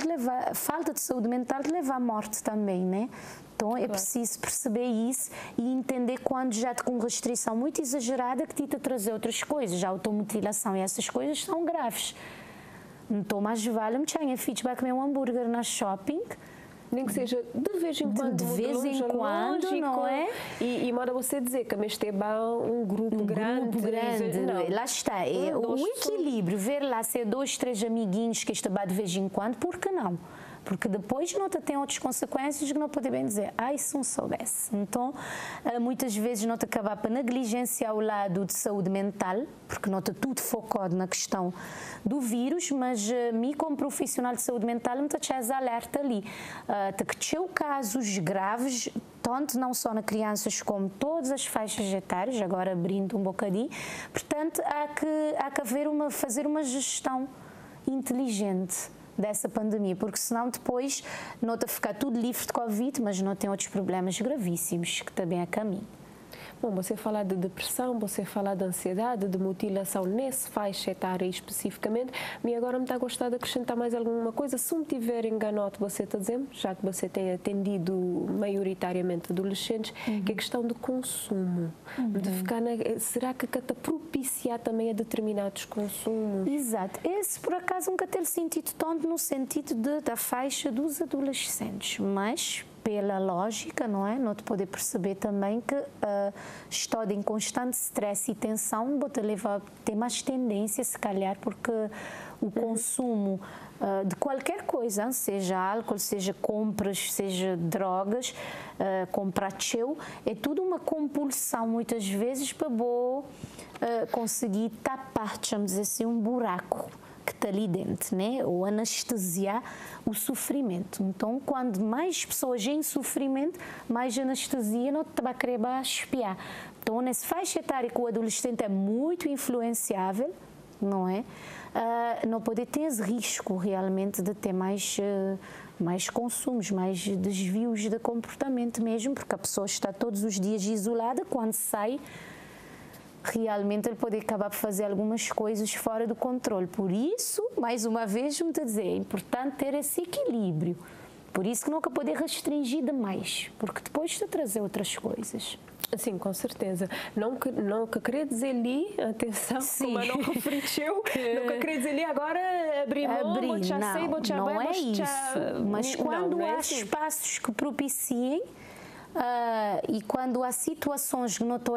B: falta de saúde mental leva à morte também, né? Então é preciso perceber isso e entender quando já com restrição muito exagerada que te trazer outras coisas. A automutilação e essas coisas são graves. Então mais vale-me tinha filhos vai comer um hambúrguer na shopping.
A: Nem que seja de vez em quando.
B: De vez em quando, não é?
A: E manda você dizer que este é um grupo grande.
B: Não. Lá está. É o equilíbrio. Ver lá ser 2, 3 amiguinhos que este de vez em quando, por que não? Porque depois não tem outras consequências que não pode bem dizer, se não soubesse. Então, muitas vezes não te acabar para negligenciar o lado de saúde mental, porque não está tudo focado na questão do vírus, mas mim como profissional de saúde mental me está alerta ali. Que tinha casos graves, tanto não só nas crianças como todas as faixas etárias, agora abrindo um bocadinho. Portanto, há que fazer uma gestão inteligente dessa pandemia, porque senão depois não está a ficar tudo livre de Covid, mas não tem outros problemas gravíssimos que também é caminho.
A: Bom, você fala de depressão, você fala de ansiedade, de mutilação nesse faixa etária especificamente, e agora me está a gostar de acrescentar mais alguma coisa. Se me tiver enganado, você está dizendo, já que você tem atendido maioritariamente adolescentes, que é questão de consumo, de ficar será que está a propiciar também a determinados consumos?
B: Exato. Esse, por acaso, nunca ter sentido tanto no sentido da faixa dos adolescentes, mas pela lógica, não é? Não te poder perceber também que estou em constante stress e tensão, vou te levar a ter mais tendência, se calhar, porque o consumo de qualquer coisa, seja álcool, seja compras, seja drogas, comprar teu, é tudo uma compulsão, muitas vezes, para conseguir tapar, vamos dizer assim, um buraco que está ali dentro, né? Ou anestesiar o sofrimento. Então, quando mais pessoas em sofrimento, mais anestesia não te vai querer espiar. Então, nesse faixa etária que o adolescente é muito influenciável, não é? Não pode ter esse risco realmente de ter mais consumos, mais desvios de comportamento mesmo, porque a pessoa está todos os dias isolada, quando sai, realmente ele pode acabar por fazer algumas coisas fora do controle. Por isso, mais uma vez, me estou a dizer, é importante ter esse equilíbrio. Por isso que nunca pode restringir demais, porque depois está a trazer outras coisas.
A: Sim, com certeza. Não que queria dizer ali, atenção,
B: sim,
A: como não refletiu, não que queria dizer ali agora abrir mão, já sei, vou te
B: não é isso. Mas quando há
A: assim.
B: espaços que propiciem, e quando há situações que não estou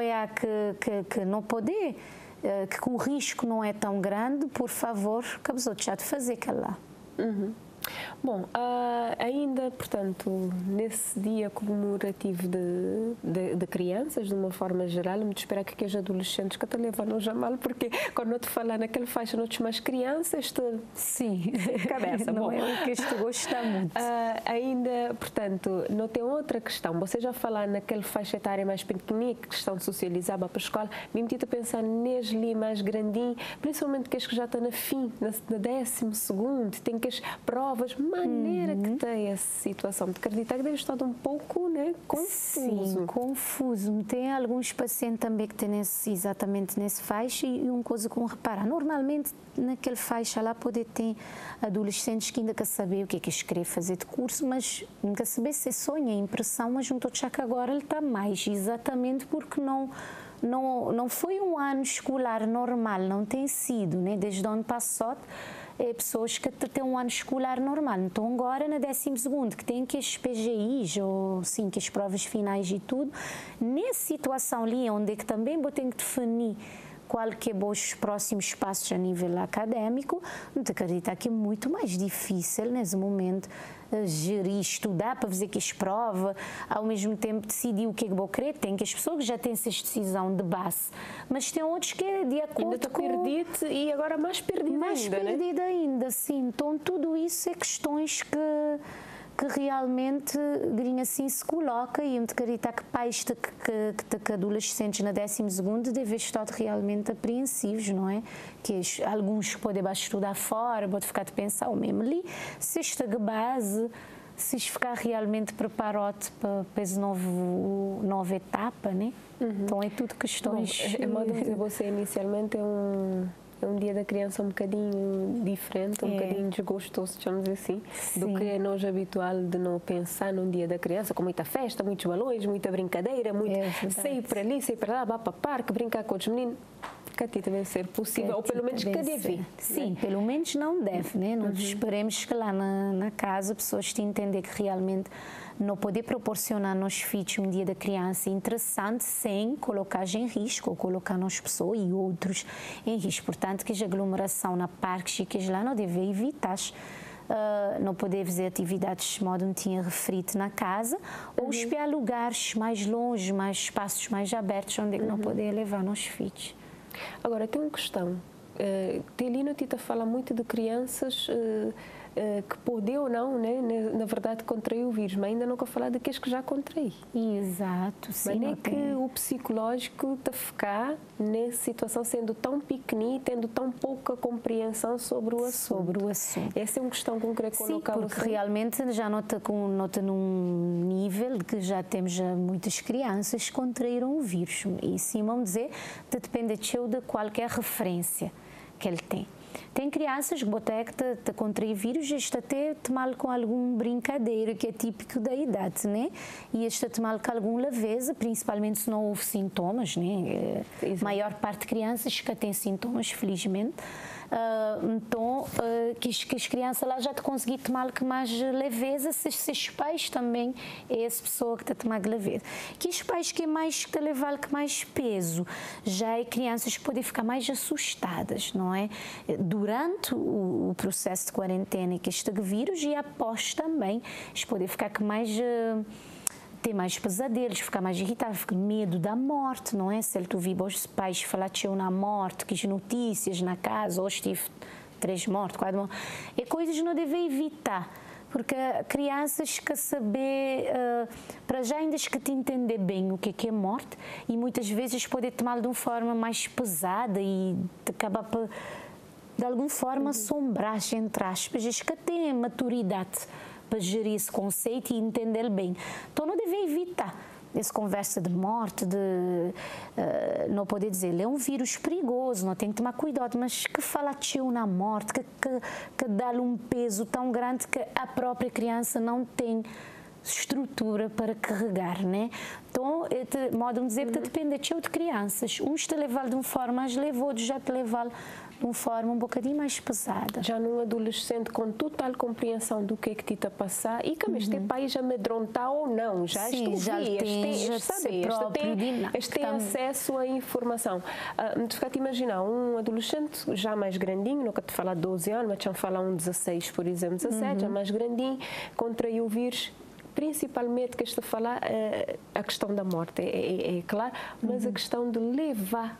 B: que não poder, que o risco não é tão grande, por favor, que a pessoa já de fazer calar.
A: Bom, ainda, portanto, nesse dia comemorativo de crianças, de uma forma geral, me espera que os adolescentes que te levam já mal, porque quando eu te falar naquela faixa, não te mais crianças, te...
B: Sim,
A: cabeça.
B: Não
A: Bom,
B: é o que tu gosta muito.
A: Ainda, portanto, não tem outra questão. Você já falar naquela faixa etária mais pequenininha, questão de socializar para a escola, me meti a pensar nesse ali mais grandinho, principalmente que já está na fim, na 12º, tem que as provas, maneira que tem essa situação de acreditar que deve estar um pouco, né, confuso.
B: Sim, confuso. Tem alguns pacientes também que têm exatamente nesse faixa e uma coisa com reparar. Normalmente, naquele faixa lá pode ter adolescentes que ainda querem saber o que é que querem fazer de curso, mas não quer saber se sonha, impressão, mas não estou a achar que agora ele está mais, exatamente porque não foi um ano escolar normal, não tem sido, né? Desde o ano passado, pessoas que têm um ano escolar normal. Então, agora, na 12º, que tem que as PGIs, ou sim, que as provas finais e tudo, nessa situação ali, onde é que também vou ter que definir qual que é os próximos passos a nível académico, não te acreditar que é muito mais difícil, nesse momento, gerir, estudar para fazer que as provas, ao mesmo tempo decidir o que é que vou querer. Tem que as pessoas já têm essa decisão de base, mas tem outros que é de acordo
A: ainda
B: com...
A: perdido e agora mais perdido ainda,
B: perdida ainda, sim. Então, tudo isso é questões que realmente assim se coloca e eu me acreditar que pais que adolescentes na 12º devem estar realmente apreensivos, não é? Que alguns podem estudar fora, podem ficar de pensar o mesmo ali, se esta base, se ficar realmente preparado para essa nova etapa, né? Então é tudo questões...
A: Bom, modo de você inicialmente é um dia da criança um bocadinho diferente, um bocadinho desgostoso, chamamos assim, do que é nós habitual de não pensar num dia da criança, com muita festa, muitos balões, muita brincadeira, muito sair para ali, sair para lá, vá para o parque, brincar com os meninos. Que deve ser possível, ou pelo menos que deve.
B: Sim, pelo menos não deve, né? Nós esperemos que lá na casa pessoas te entender que realmente não poder proporcionar nos filhos um dia da criança interessante sem colocar em risco ou colocar nas pessoas e outros em risco. Portanto, que a aglomeração na parques e que lá não deve evitar. Não poder fazer atividades de modo que tinha referido na casa ou espiar lugares mais longe, mais espaços mais abertos onde não poder levar nos filhos.
A: Agora, tem uma questão. Telino Tita fala muito de crianças que podem ou não, né, na verdade, contrair o vírus, mas ainda nunca falar daqueles que já contraí.
B: Exato, sim.
A: Mas nem que o psicológico te ficar nessa situação sendo tão pequenino, tendo tão pouca compreensão sobre o assunto. Essa é uma questão que eu queria colocar.
B: Sim, porque realmente já nota num nível que já temos muitas crianças que contraíram o vírus. E sim, vamos dizer, depende de qualquer referência que ele tem. Tem crianças que te contrair vírus e está até mal com algum brincadeira que é típico da idade, né? E está mal com alguma leveza, principalmente se não houve sintomas, né? A maior parte de crianças que têm sintomas, felizmente. Então, que as crianças lá já te conseguem tomar com mais leveza, se os pais também é essa pessoa que te toma leveza. Que os pais que é mais que te levar com mais peso, já é crianças que podem ficar mais assustadas, não é? Durante o processo de quarentena que este vírus e após também, eles podem ficar com mais ter mais pesadelos, ficar mais irritado, ficar medo da morte, não é? Se ele tu viu os pais falar na morte, que as notícias na casa, hoje tive 3 mortes, 4 mortes, é coisas que não devem evitar, porque crianças que saber, para já ainda que te entender bem o que é morte, e muitas vezes podem tomar de uma forma mais pesada e acabar por, de alguma forma, assombrar, entre aspas, as que têm maturidade para gerir esse conceito e entender bem. Então, não deve evitar essa conversa de morte, não poder dizer, ele é um vírus perigoso, não tem que tomar cuidado, mas que fala na morte, que dá-lhe um peso tão grande que a própria criança não tem estrutura para carregar, né? Então, modo de dizer, depende de crianças. Uns te levam de uma forma mais leve, outros já te levam de uma forma um bocadinho mais pesada.
A: Já num adolescente com total compreensão do que é que te está a passar e que este país amedrontar ou não, já
B: sim,
A: tem acesso à informação. De ficar a imaginar um adolescente já mais grandinho, não quero te falar 12 anos, mas já falar um 16, por exemplo, 17, já mais grandinho, contraiu o vírus. Principalmente que estou a falar a questão da morte, é claro, mas a questão de levar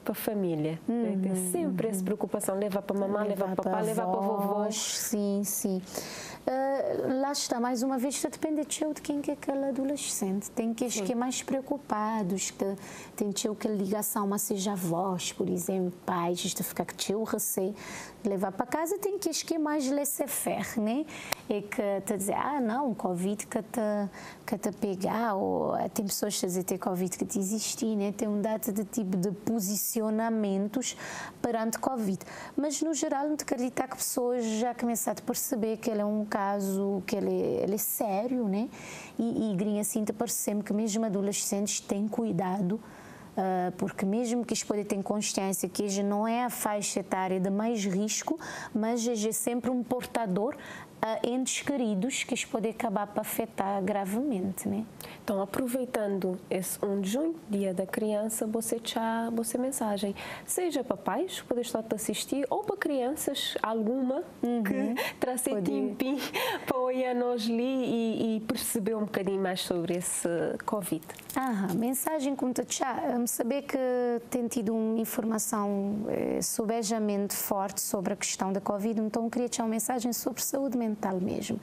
A: para a família. Tem sempre essa preocupação, levar para a mamãe, levar para o papai, levar para o vovô.
B: Sim, sim. Lá está, mais uma vez, depende de quem é aquele adolescente. Tem que que mais preocupados, que tem que ligação, mas seja avós, por exemplo, pais, isto ficar que o receio levar para casa, tem que mais laissez-faire, né? É que te dizer, não, Covid que te pegar, ou tem pessoas que dizem que Covid que te existir, né? Tem um dado de tipo de posicionamentos perante Covid. Mas, no geral, não te acreditar que pessoas já começaram a perceber que ele é um caso, que ele é sério, né? E assim, te parece-me que mesmo adolescentes têm cuidado, porque mesmo que eles podem ter consciência que ele não é a faixa etária de mais risco, mas ele é sempre um portador entes queridos que eles podem acabar para afetar gravemente, né?
A: Então, aproveitando esse 1 de junho, Dia da Criança, você mensagem, seja para pais que podem estar a assistir, ou para crianças, alguma, que traz tempinho para olhar nós ali e perceber um bocadinho mais sobre esse Covid.
B: Mensagem como tu saber que tem tido uma informação subejamente forte sobre a questão da Covid, então queria te dar uma mensagem sobre saúde mental mesmo,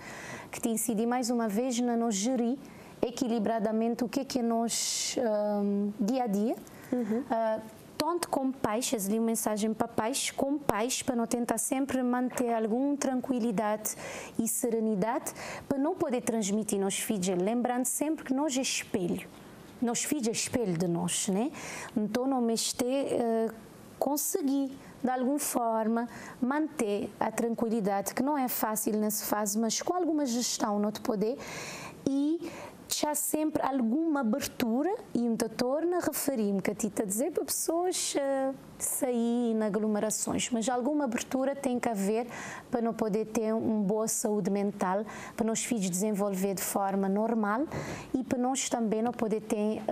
B: que te incide mais uma vez na nos gerir equilibradamente o que é nós dia a dia, tanto como pais, ali uma mensagem para pais, como pais, para não tentar sempre manter alguma tranquilidade e serenidade, para não poder transmitir nos filhos, lembrando sempre que nós é espelho, nós filhos é espelho de nós, né? Então não conseguir de alguma forma manter a tranquilidade, que não é fácil nessa fase, mas com alguma gestão no te poder, e deixar sempre alguma abertura, e me torna a referir-me que a ti está a dizer para pessoas sair em aglomerações, mas alguma abertura tem que haver para não poder ter uma boa saúde mental, para nós filhos desenvolver de forma normal e para nós também não poder ter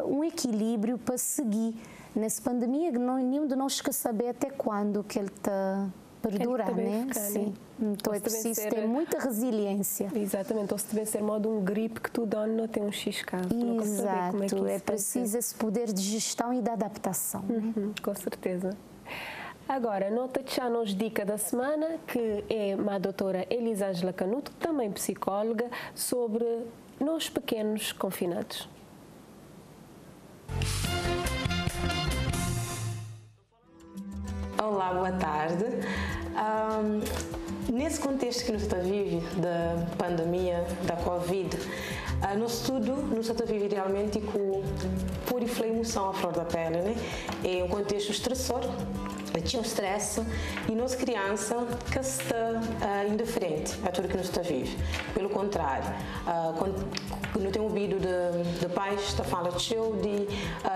B: um equilíbrio para seguir nessa pandemia, que nenhum de nós quer saber até quando que ele está perdurar, né? Sim. Então é preciso ter muita resiliência.
A: Exatamente, ou se deve ser modo um gripe que tu dá, não tem um X caso.
B: Exato, é preciso esse poder de gestão e de adaptação.
A: Com certeza. Agora, nota já nos dica da semana, que é a doutora Elisângela Canuto, também psicóloga, sobre nós pequenos confinados.
C: Olá, boa tarde. Nesse contexto que nos está a viver da pandemia da Covid, nosso estudo nos está a viver realmente com pura emoção à flor da pele, né? É um contexto estressor, tinha um stress e nossa criança que está indiferente a tudo que nos está a viver. Pelo contrário, quando eu tenho ouvido de pais que falam de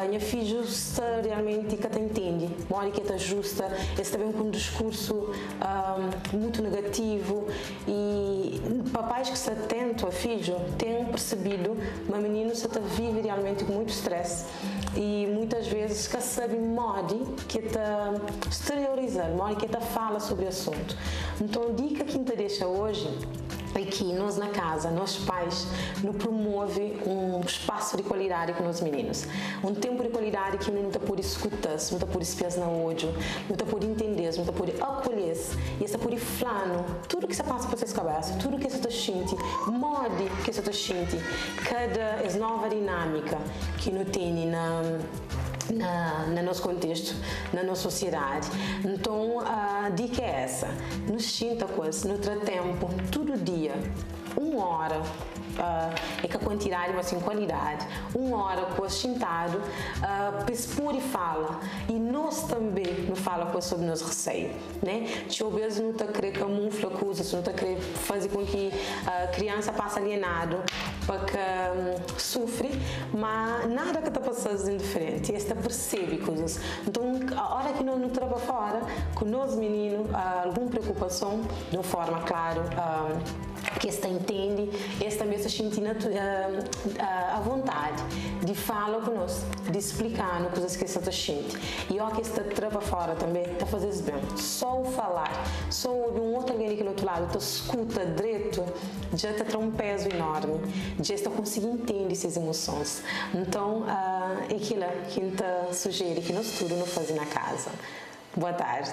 C: minha filha está realmente que te entende, mora que te justa, esse também com um discurso muito negativo, e papais que se atentam a filho têm percebido uma menina que vive realmente com muito stress e muitas vezes que sabe modo que está exteriorizar, modo que está fala sobre o assunto. Então a dica que te deixa hoje é que nós na casa, nós pais, nos promove um espaço de qualidade com os meninos. Um tempo de qualidade que não está por escutar, não está por espiar na ódio, não está por entender, não está por acolher, e está por flano tudo que se passa por suas cabeças, tudo que você está sentindo, modo que você está sentindo, cada nova dinâmica que não tem no nosso contexto, na nossa sociedade. Então, a dica é essa. Nos sinta coisa, no tempo, todo dia, 1 hora, é que a quantidade, mas em qualidade, 1 hora com sentado, expor e fala. E nós também não fala com sobre nosso receio, né? Às vezes não está querer camufla coisas, não está querer fazer com que a criança passe alienado, porque sofre, mas nada que está passando indiferente. E esta percebe coisas. Então, a hora que nós não trabalhamos fora, com nós meninos, alguma preocupação, de uma forma, claro, que esta entende, esta também se sente à vontade de falar conosco, de explicar no coisas que esta sente. E ó que esta trava fora também está fazendo bem. Só o falar, só ouvir um outro alguém aqui do outro lado, tu escuta direito, já te traz um peso enorme, já está conseguindo entender essas emoções. Então, é aquilo que a gente sugere que nós tudo não fazemos na casa. Boa tarde.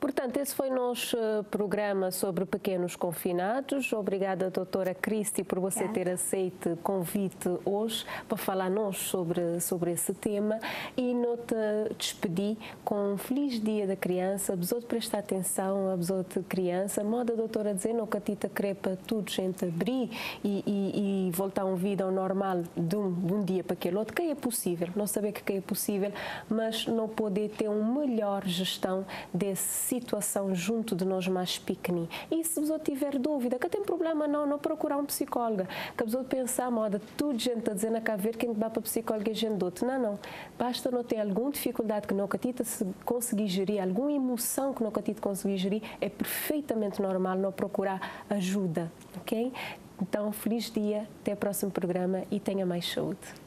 A: Portanto, esse foi o nosso programa sobre pequenos confinados. Obrigada, doutora Cristi, por você ter aceito o convite hoje para falar sobre esse tema. E não te despedi com um feliz dia da criança. Abusou de prestar atenção, abusou de criança. Moda a doutora dizer, não que a tita crepa tudo, gente abrir e voltar a uma vida ao normal de um dia para aquele outro. Que é possível, não saber que é possível, mas não poder ter uma melhor gestão desse situação junto de nós mais pequeninos. E se você tiver dúvida, que tem problema não procurar um psicólogo. Que a pessoa pensar, moda, tudo gente está dizendo a ver quem vai para psicólogo é gente outro. Não. Basta não ter alguma dificuldade que não catita se conseguir gerir, alguma emoção que não catita conseguir gerir, é perfeitamente normal não procurar ajuda, ok? Então, feliz dia, até o próximo programa e tenha mais saúde.